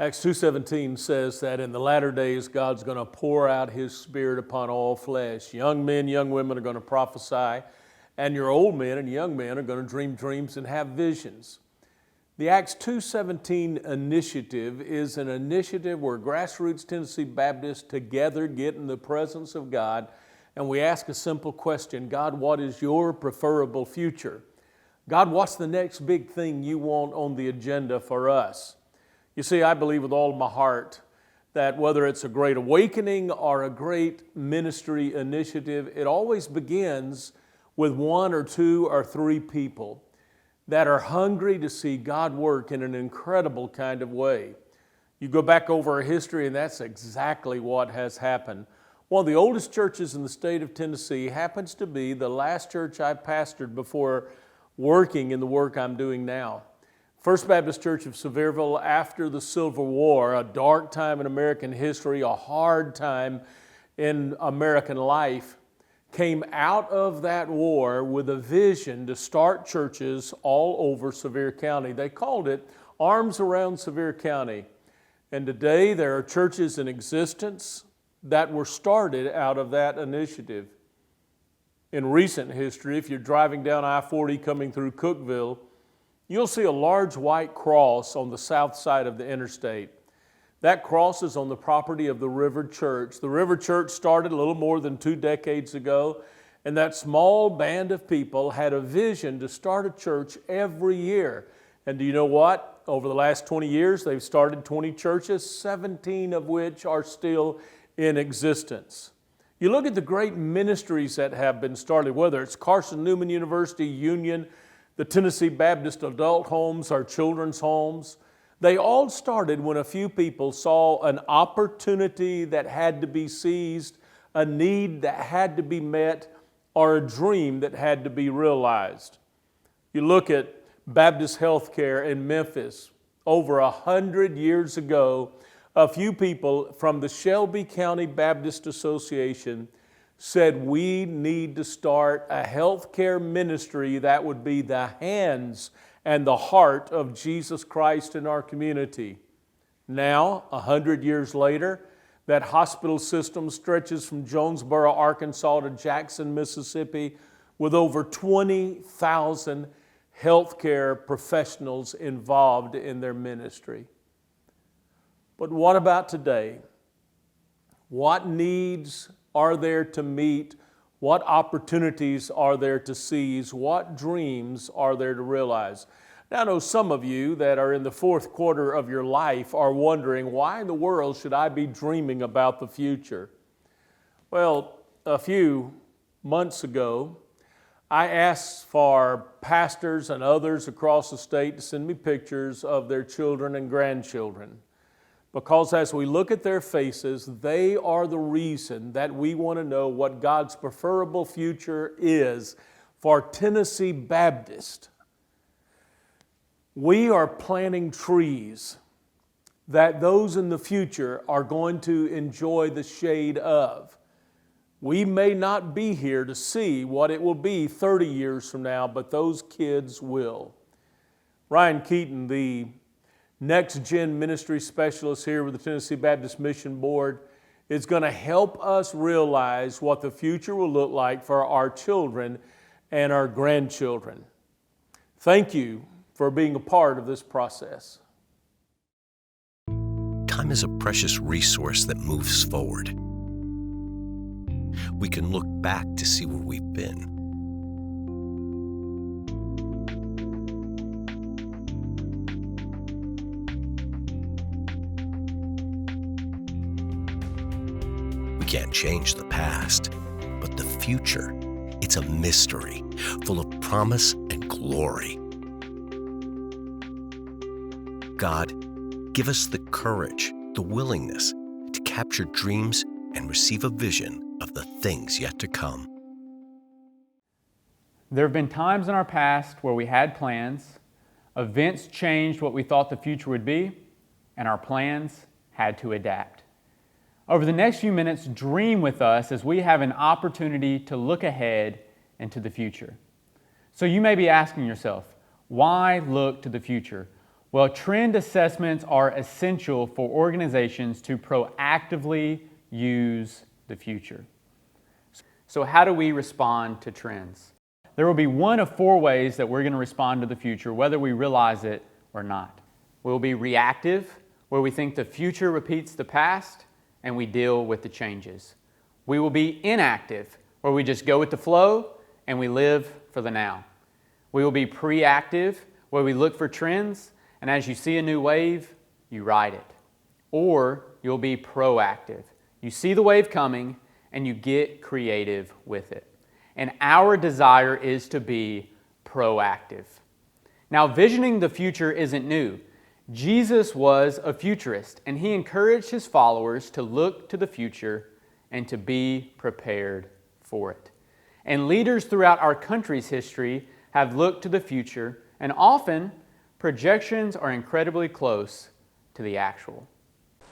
Acts 2:17 says that in the latter days, God's going to pour out His Spirit upon all flesh. Young men, young women are going to prophesy, and your old men and young men are going to dream dreams and have visions. The Acts 2:17 initiative is an initiative where grassroots Tennessee Baptists together get in the presence of God, and we ask a simple question: God, what is your preferable future? God, what's the next big thing you want on the agenda for us? You see, I believe with all of my heart that whether it's a great awakening or a great ministry initiative, it always begins with one or two or three people that are hungry to see God work in an incredible kind of way. You go back over our history, and that's exactly what has happened. One of the oldest churches in the state of Tennessee happens to be the last church I pastored before working in the work I'm doing now. First Baptist Church of Sevierville, after the Civil War, a dark time in American history, a hard time in American life, came out of that war with a vision to start churches all over Sevier County. They called it Arms Around Sevier County. And today there are churches in existence that were started out of that initiative. In recent history, if you're driving down I-40 coming through Cookeville, you'll see a large white cross on the south side of the interstate. That cross is on the property of the River Church. The River Church started a little more than 2 decades ago, and that small band of people had a vision to start a church every year. And do you know what? Over the last 20 years, they've started 20 churches, 17 of which are still in existence. You look at the great ministries that have been started, whether it's Carson Newman University, Union, the Tennessee Baptist Adult Homes, our children's homes. They all started when a few people saw an opportunity that had to be seized, a need that had to be met, or a dream that had to be realized. You look at Baptist Healthcare in Memphis. Over 100 years ago, a few people from the Shelby County Baptist Association said we need to start a healthcare ministry that would be the hands and the heart of Jesus Christ in our community. Now, 100 years later, that hospital system stretches from Jonesboro, Arkansas to Jackson, Mississippi, with over 20,000 healthcare professionals involved in their ministry. But what about today? What needs are there to meet? What opportunities are there to seize? What dreams are there to realize? Now, I know some of you that are in the fourth quarter of your life are wondering, why in the world should I be dreaming about the future? Well, a few months ago, I asked for pastors and others across the state to send me pictures of their children and grandchildren. Because as we look at their faces, they are the reason that we want to know what God's preferable future is for Tennessee Baptist. We are planting trees that those in the future are going to enjoy the shade of. We may not be here to see what it will be 30 years from now, but those kids will. Ryan Keaton, the Next Gen Ministry Specialist here with the Tennessee Baptist Mission Board, is going to help us realize what the future will look like for our children and our grandchildren. Thank you for being a part of this process. Time is a precious resource that moves forward. We can look back to see where we've been. We can't change the past, but the future, it's a mystery, full of promise and glory. God, give us the courage, the willingness to capture dreams and receive a vision of the things yet to come. There have been times in our past where we had plans, events changed what we thought the future would be, and our plans had to adapt. Over the next few minutes, dream with us as we have an opportunity to look ahead into the future. So you may be asking yourself, why look to the future? Well, trend assessments are essential for organizations to proactively use the future. So how do we respond to trends? There will be one of four ways that we're going to respond to the future, whether we realize it or not. We'll be reactive, where we think the future repeats the past and we deal with the changes. We will be inactive, where we just go with the flow and we live for the now. We will be preactive, where we look for trends, and as you see a new wave, you ride it. Or you'll be proactive. You see the wave coming and you get creative with it. And our desire is to be proactive. Now, visioning the future isn't new. Jesus was a futurist, and he encouraged his followers to look to the future and to be prepared for it. And leaders throughout our country's history have looked to the future, and often projections are incredibly close to the actual.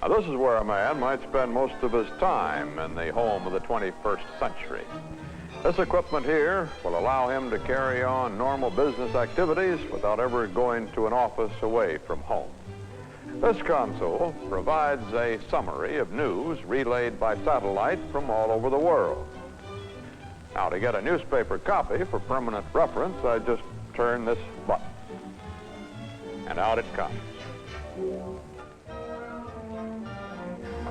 Now, this is where a man might spend most of his time in the home of the 21st century. This equipment here will allow him to carry on normal business activities without ever going to an office away from home. This console provides a summary of news relayed by satellite from all over the world. Now, to get a newspaper copy for permanent reference, I just turn this button, and out it comes.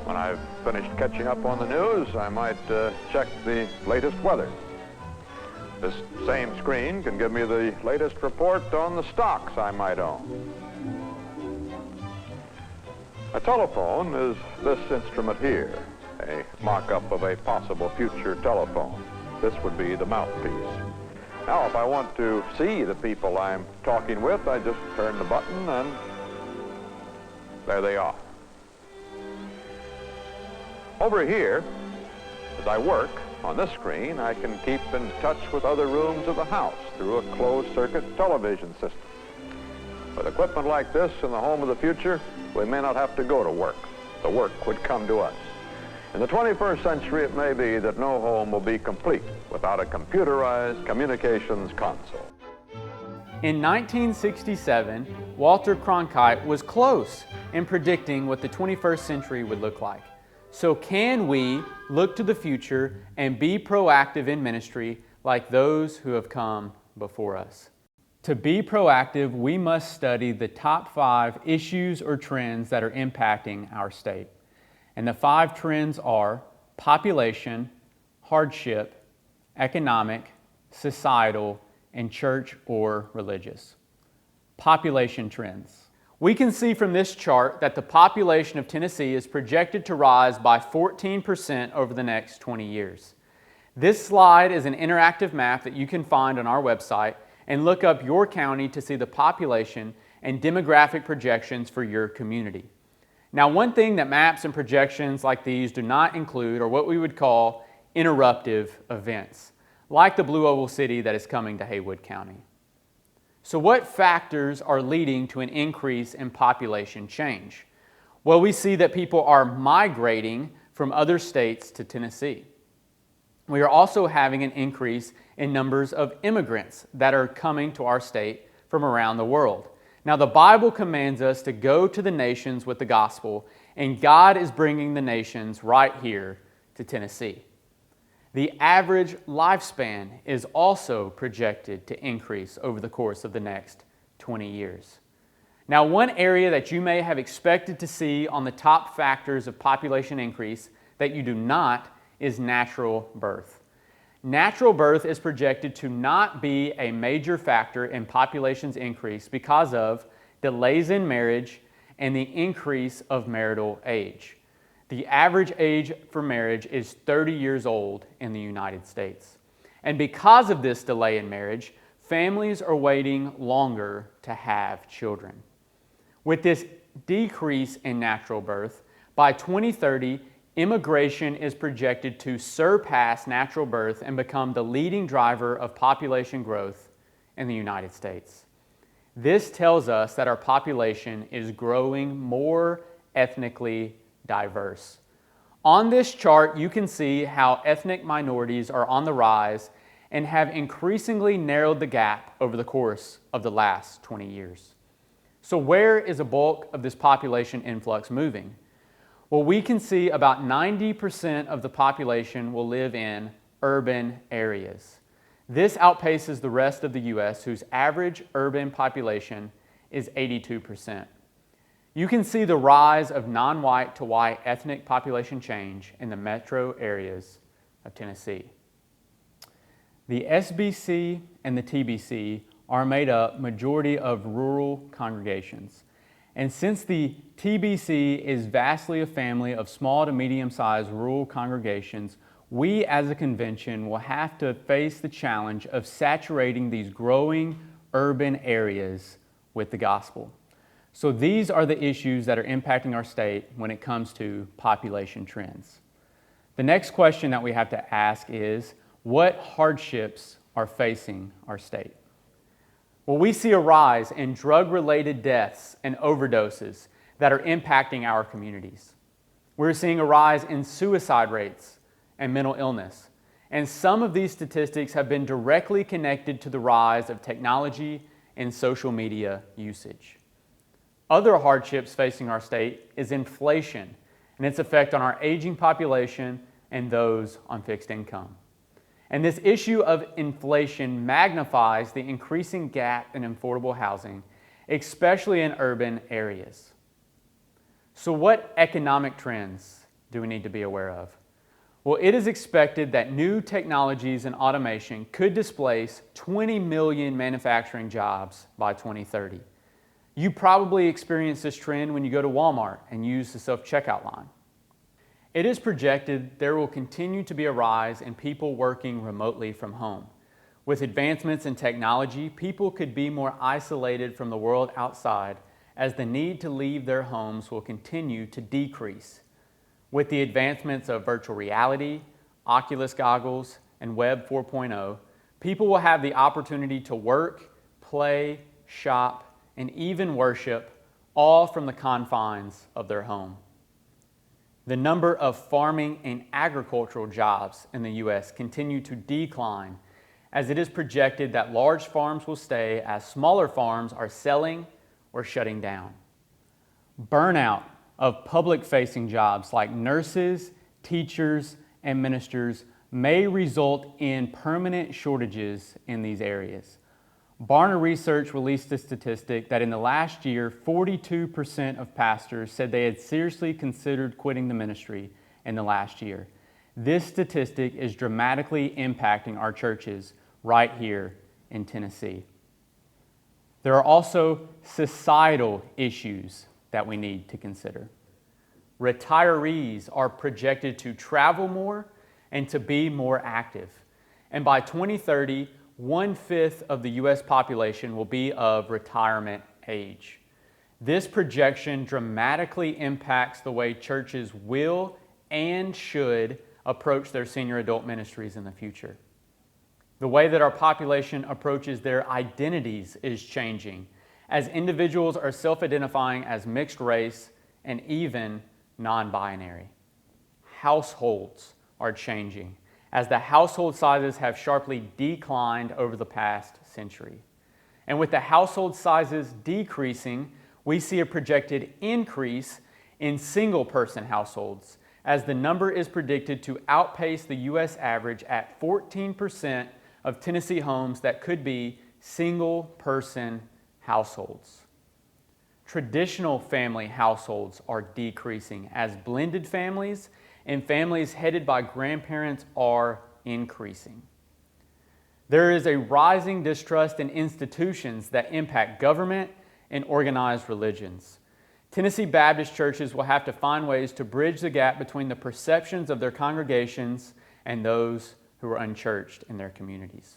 When I've finished catching up on the news, I might check the latest weather. This same screen can give me the latest report on the stocks I might own. A telephone is this instrument here, a mock-up of a possible future telephone. This would be the mouthpiece. Now, if I want to see the people I'm talking with, I just turn the button and there they are. Over here, as I work on this screen, I can keep in touch with other rooms of the house through a closed-circuit television system. With equipment like this in the home of the future, we may not have to go to work. The work would come to us. In the 21st century, it may be that no home will be complete without a computerized communications console. In 1967, Walter Cronkite was close in predicting what the 21st century would look like. So can we look to the future and be proactive in ministry like those who have come before us? To be proactive, we must study the top 5 issues or trends that are impacting our state. And the 5 trends are population, hardship, economic, societal, and church or religious. Population trends. We can see from this chart that the population of Tennessee is projected to rise by 14% over the next 20 years. This slide is an interactive map that you can find on our website and look up your county to see the population and demographic projections for your community. Now, one thing that maps and projections like these do not include are what we would call interruptive events, like the Blue Oval City that is coming to Haywood County. So what factors are leading to an increase in population change? Well, we see that people are migrating from other states to Tennessee. We are also having an increase in numbers of immigrants that are coming to our state from around the world. Now, the Bible commands us to go to the nations with the gospel, and God is bringing the nations right here to Tennessee. The average lifespan is also projected to increase over the course of the next 20 years. Now, one area that you may have expected to see on the top factors of population increase that you do not is natural birth. Natural birth is projected to not be a major factor in population's increase because of delays in marriage and the increase of marital age. The average age for marriage is 30 years old in the United States. And because of this delay in marriage, families are waiting longer to have children. With this decrease in natural birth, by 2030, immigration is projected to surpass natural birth and become the leading driver of population growth in the United States. This tells us that our population is growing more ethnically diverse. On this chart, you can see how ethnic minorities are on the rise and have increasingly narrowed the gap over the course of the last 20 years. So where is a bulk of this population influx moving? Well, we can see about 90% of the population will live in urban areas. This outpaces the rest of the U.S., whose average urban population is 82%. You can see the rise of non-white to white ethnic population change in the metro areas of Tennessee. The SBC and the TBC are made up majority of rural congregations. And since the TBC is vastly a family of small to medium-sized rural congregations, we as a convention will have to face the challenge of saturating these growing urban areas with the gospel. So these are the issues that are impacting our state when it comes to population trends. The next question that we have to ask is, what hardships are facing our state? Well, we see a rise in drug-related deaths and overdoses that are impacting our communities. We're seeing a rise in suicide rates and mental illness. And some of these statistics have been directly connected to the rise of technology and social media usage. Other hardships facing our state is inflation and its effect on our aging population and those on fixed income. And this issue of inflation magnifies the increasing gap in affordable housing, especially in urban areas. So what economic trends do we need to be aware of? Well, it is expected that new technologies and automation could displace 20 million manufacturing jobs by 2030. You probably experience this trend when you go to Walmart and use the self-checkout line. It is projected there will continue to be a rise in people working remotely from home. With advancements in technology, people could be more isolated from the world outside as the need to leave their homes will continue to decrease. With the advancements of virtual reality, Oculus goggles, and Web 4.0, people will have the opportunity to work, play, shop, and even worship, all from the confines of their home. The number of farming and agricultural jobs in the U.S. continue to decline, as it is projected that large farms will stay as smaller farms are selling or shutting down. Burnout of public-facing jobs like nurses, teachers, and ministers may result in permanent shortages in these areas. Barna Research released a statistic that in the last year, 42% of pastors said they had seriously considered quitting the ministry in the last year. This statistic is dramatically impacting our churches right here in Tennessee. There are also societal issues that we need to consider. Retirees are projected to travel more and to be more active. And by 2030, 1/5 of the U.S. population will be of retirement age. This projection dramatically impacts the way churches will and should approach their senior adult ministries in the future. The way that our population approaches their identities is changing, as individuals are self-identifying as mixed race and even non-binary. Households are changing, as the household sizes have sharply declined over the past century. And with the household sizes decreasing, we see a projected increase in single-person households, as the number is predicted to outpace the U.S. average at 14% of Tennessee homes that could be single-person households. Traditional family households are decreasing, as blended families and families headed by grandparents are increasing. There is a rising distrust in institutions that impact government and organized religions. Tennessee Baptist churches will have to find ways to bridge the gap between the perceptions of their congregations and those who are unchurched in their communities.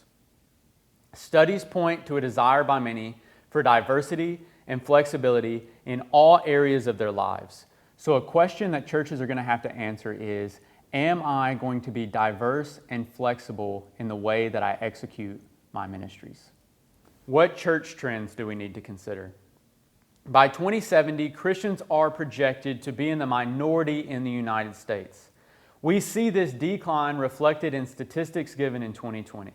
Studies point to a desire by many for diversity and flexibility in all areas of their lives. So a question that churches are going to have to answer is, am I going to be diverse and flexible in the way that I execute my ministries? What church trends do we need to consider? By 2070, Christians are projected to be in the minority in the United States. We see this decline reflected in statistics given in 2020.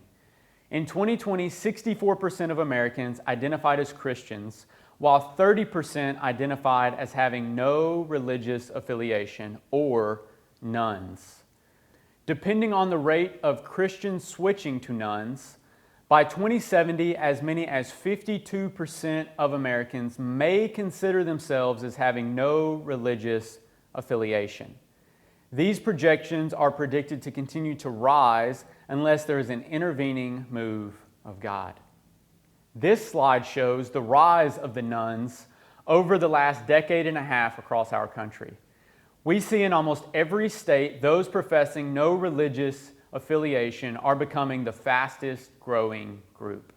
In 2020, 64% of Americans identified as Christians, while 30% identified as having no religious affiliation or nones. Depending on the rate of Christians switching to nones, by 2070, as many as 52% of Americans may consider themselves as having no religious affiliation. These projections are predicted to continue to rise unless there is an intervening move of God. This slide shows the rise of the nones over the last decade and a half across our country. We see in almost every state those professing no religious affiliation are becoming the fastest growing group.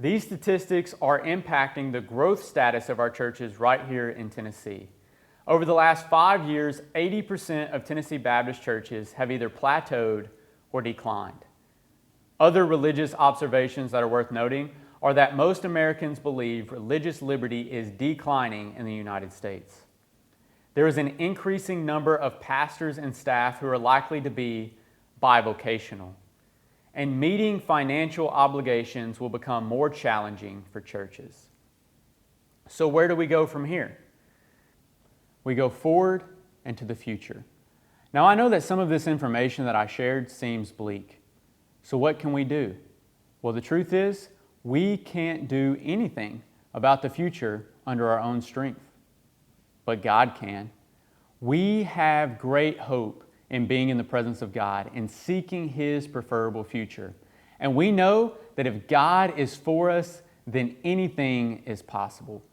These statistics are impacting the growth status of our churches right here in Tennessee. Over the last 5 years, 80% of Tennessee Baptist churches have either plateaued or declined. Other religious observations that are worth noting are that most Americans believe religious liberty is declining in the United States. There is an increasing number of pastors and staff who are likely to be bivocational, and meeting financial obligations will become more challenging for churches. So where do we go from here? We go forward and to the future. Now, I know that some of this information that I shared seems bleak. So what can we do? Well, the truth is, we can't do anything about the future under our own strength. But God can. We have great hope in being in the presence of God and seeking His preferable future. And we know that if God is for us, then anything is possible.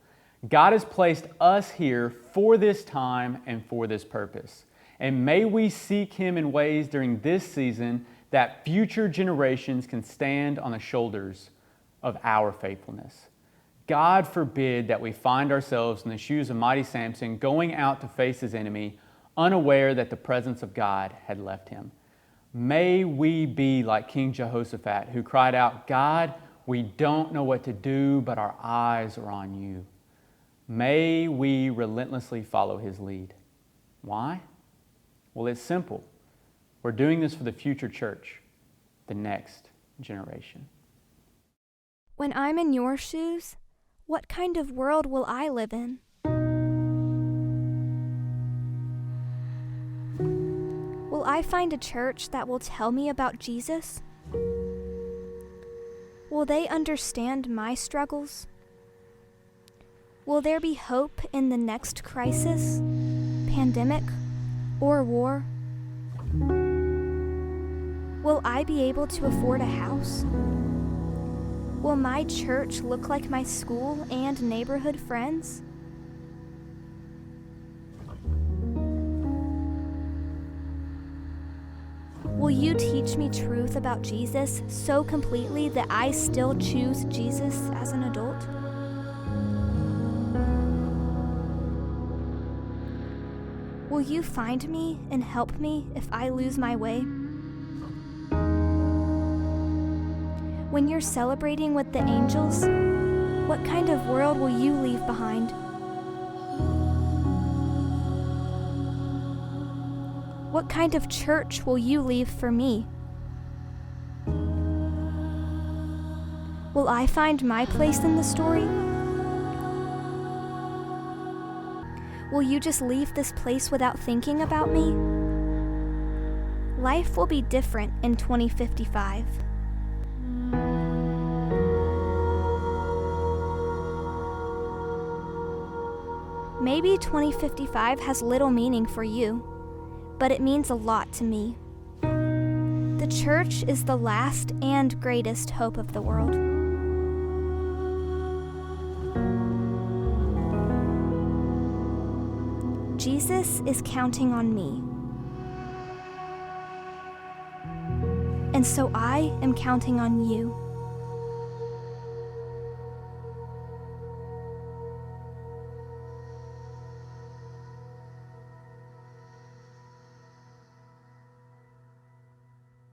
God has placed us here for this time and for this purpose. And may we seek Him in ways during this season that future generations can stand on the shoulders of our faithfulness. God forbid that we find ourselves in the shoes of mighty Samson going out to face his enemy, unaware that the presence of God had left him. May we be like King Jehoshaphat, who cried out, "God, we don't know what to do, but our eyes are on you." May we relentlessly follow his lead. Why? Well, it's simple. We're doing this for the future church, the next generation. When I'm in your shoes, what kind of world will I live in? Will I find a church that will tell me about Jesus? Will they understand my struggles? Will there be hope in the next crisis, pandemic, or war? Will I be able to afford a house? Will my church look like my school and neighborhood friends? Will you teach me truth about Jesus so completely that I still choose Jesus as an adult? Will you find me and help me if I lose my way? When you're celebrating with the angels, what kind of world will you leave behind? What kind of church will you leave for me? Will I find my place in the story? Will you just leave this place without thinking about me? Life will be different in 2055. Maybe 2055 has little meaning for you, but it means a lot to me. The church is the last and greatest hope of the world. Jesus is counting on me. And so I am counting on you.